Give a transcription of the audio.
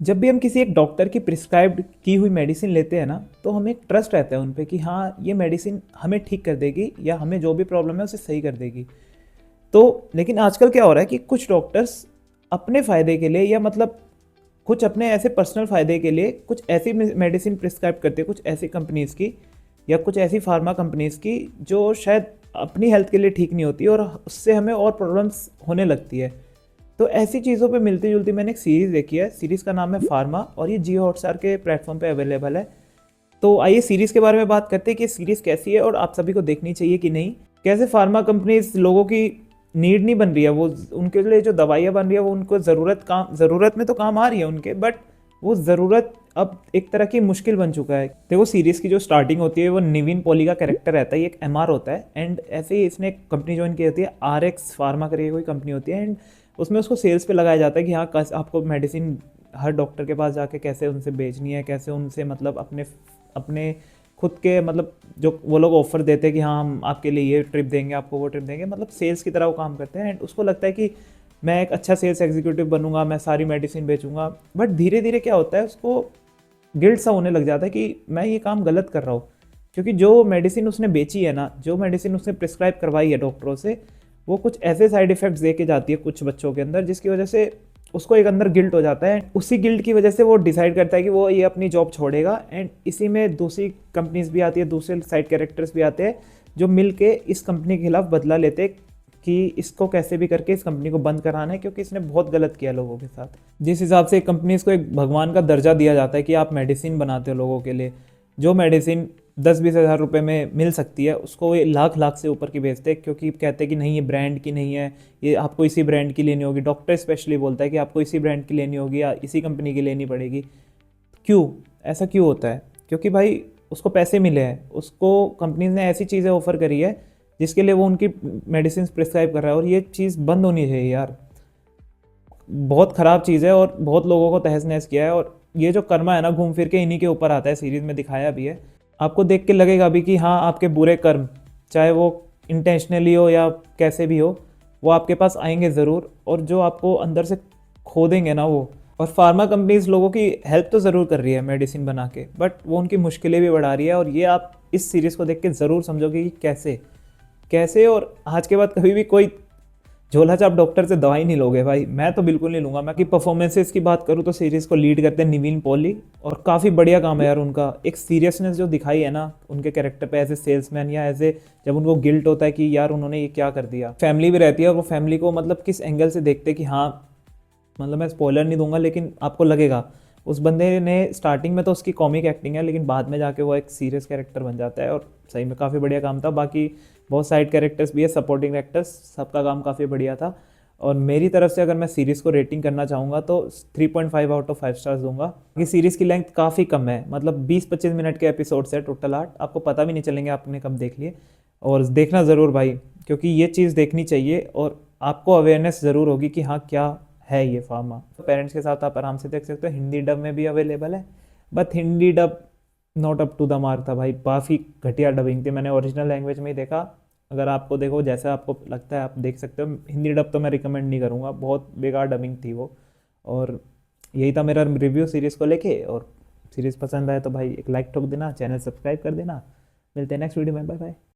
जब भी हम किसी एक डॉक्टर की प्रिस्क्राइब्ड की हुई मेडिसिन लेते हैं ना, तो हमें एक ट्रस्ट रहता है उन पे कि हाँ, ये मेडिसिन हमें ठीक कर देगी या हमें जो भी प्रॉब्लम है उसे सही कर देगी। तो लेकिन आजकल क्या हो रहा है कि कुछ डॉक्टर्स अपने फ़ायदे के लिए या मतलब कुछ अपने ऐसे पर्सनल फ़ायदे के लिए कुछ ऐसी मेडिसिन प्रिस्क्राइब करते हैं, कुछ ऐसी कंपनीज़ की या कुछ ऐसी फार्मा कंपनीज़ की जो शायद अपनी हेल्थ के लिए ठीक नहीं होती और उससे हमें और प्रॉब्लम्स होने लगती है। तो ऐसी चीज़ों पे मिलती-जुलती मैंने एक सीरीज़ देखी है, सीरीज़ का नाम है फार्मा और ये जियो हॉटस्टार के प्लेटफॉर्म पे अवेलेबल है। तो आइए सीरीज़ के बारे में बात करते हैं कि सीरीज़ कैसी है और आप सभी को देखनी चाहिए कि नहीं। कैसे फार्मा कंपनीज़ लोगों की नीड नहीं बन रही है, वो उनके लिए जो दवाइयाँ बन रही है वो उनको ज़रूरत में तो काम आ रही है उनके, बट वो ज़रूरत अब एक तरह की मुश्किल बन चुका है। देखो सीरीज़ की जो स्टार्टिंग होती है वो निविन पॉली का कैरेक्टर रहता है, ये एक एमआर होता है एंड ऐसे ही इसने एक कंपनी ज्वाइन की होती है, आरएक्स फार्मा करके कोई कंपनी होती है एंड उसमें उसको सेल्स पे लगाया जाता है कि हाँ आपको मेडिसिन हर डॉक्टर के पास जाके कैसे उनसे बेचनी है, कैसे उनसे मतलब अपने अपने खुद के मतलब जो वो लोग ऑफर देते हैं कि हाँ हम आपके लिए ये ट्रिप देंगे, आपको वो ट्रिप देंगे, मतलब सेल्स की तरह वो काम करते हैं एंड उसको लगता है कि मैं एक अच्छा सेल्स एग्जीक्यूटिव बनूंगा, मैं सारी मेडिसिन बेचूंगा। बट धीरे धीरे क्या होता है, उसको गिल्ट सा होने लग जाता है कि मैं ये काम गलत कर रहा हूँ, क्योंकि जो मेडिसिन उसने बेची है ना, जो मेडिसिन उसने प्रिस्क्राइब करवाई है डॉक्टरों से, वो कुछ ऐसे साइड इफेक्ट्स दे के जाती है कुछ बच्चों के अंदर, जिसकी वजह से उसको एक अंदर गिल्ट हो जाता है। उसी गिल्ट की वजह से वो डिसाइड करता है कि वो ये अपनी जॉब छोड़ेगा एंड इसी में दूसरी कंपनीज भी आती है, दूसरे साइड कैरेक्टर्स भी आते हैं जो मिल के इस कंपनी के खिलाफ बदला लेते हैं कि इसको कैसे भी करके इस कंपनी को बंद कराना है, क्योंकि इसने बहुत गलत किया लोगों के साथ। जिस हिसाब से कंपनीज को एक भगवान का दर्जा दिया जाता है कि आप मेडिसिन बनाते हो लोगों के लिए, जो मेडिसिन 10-20 हज़ार रुपये में मिल सकती है उसको ये लाख लाख से ऊपर की बेचते हैं, क्योंकि कहते हैं कि नहीं ये ब्रांड की नहीं है, ये आपको इसी ब्रांड की लेनी होगी। डॉक्टर स्पेशली बोलता है कि आपको इसी ब्रांड की लेनी होगी या इसी कंपनी की लेनी पड़ेगी। क्यों? ऐसा क्यों होता है? क्योंकि भाई उसको पैसे मिले हैं, उसको कंपनीज ने ऐसी चीज़ें ऑफर करी है जिसके लिए वो उनकी मेडिसिन प्रिस्क्राइब कर रहा है, और ये चीज़ बंद होनी चाहिए यार। बहुत ख़राब चीज़ है और बहुत लोगों को तहस नहस किया है, और ये जो कर्मा है ना, घूम फिर के इन्हीं के ऊपर आता है, सीरीज़ में दिखाया भी है। आपको देख के लगेगा भी कि हाँ आपके बुरे कर्म, चाहे वो इंटेंशनली हो या कैसे भी हो, वो आपके पास आएंगे ज़रूर, और जो आपको अंदर से खो देंगे ना वो। और फार्मा कंपनीज लोगों की हेल्प तो ज़रूर कर रही है मेडिसिन बना के, बट वो उनकी मुश्किलें भी बढ़ा रही है, और ये आप इस सीरीज़ को देख के ज़रूर समझोगे कि कैसे कैसे। और आज के बाद कभी भी कोई झोला छाप डॉक्टर से दवाई नहीं लोगे भाई, मैं तो बिल्कुल नहीं लूंगा। मैं कि परफॉर्मेंसेस की बात करूँ तो सीरीज को लीड करते हैं निविन पॉली, और काफ़ी बढ़िया काम है यार उनका। एक सीरियसनेस जो दिखाई है ना उनके कैरेक्टर पे एज ए सेल्समैन, या एज ए जब उनको गिल्ट होता है कि यार उन्होंने ये क्या कर दिया। फैमिली भी रहती है और वो फैमिली को मतलब किस एंगल से देखते हैं कि हाँ, मतलब मैं स्पॉइलर नहीं दूंगा लेकिन आपको लगेगा उस बंदे ने स्टार्टिंग में तो उसकी कॉमिक एक्टिंग है, लेकिन बाद में जाके वो एक सीरियस कैरेक्टर बन जाता है, और सही में काफ़ी बढ़िया काम था। बाकी बहुत साइड कैरेक्टर्स भी है, सपोर्टिंग एक्टर्स, सबका काम काफ़ी बढ़िया था। और मेरी तरफ से अगर मैं सीरीज़ को रेटिंग करना चाहूँगा तो 3.5 आउट ऑफ 5 स्टार्स दूंगा। ये सीरीज़ की लेंथ काफ़ी कम है, मतलब 20-25 मिनट के एपिसोड्स है टोटल 8, आपको पता भी नहीं चलेंगे आपने कब देख लिए। और देखना ज़रूर भाई, क्योंकि ये चीज़ देखनी चाहिए और आपको अवेयरनेस ज़रूर होगी कि हाँ क्या है ये फार्मा। तो पेरेंट्स के साथ आप आराम से देख सकते हो, हिंदी डब में भी अवेलेबल है, but Hindi dub not up to the mark था भाई, काफ़ी घटिया डबिंग थी। मैंने ओरिजिनल लैंग्वेज में ही देखा। अगर आपको देखो जैसा आपको लगता है आप देख सकते हो, हिंदी डब तो मैं रिकमेंड नहीं करूँगा, बहुत बेकार डबिंग थी वो। और यही था मेरा रिव्यू सीरीज़ को लेके, और सीरीज़ पसंद आए तो भाई एक लाइक ठोक देना, चैनल सब्सक्राइब कर देना। मिलते हैं नेक्स्ट वीडियो में, बाय बाय।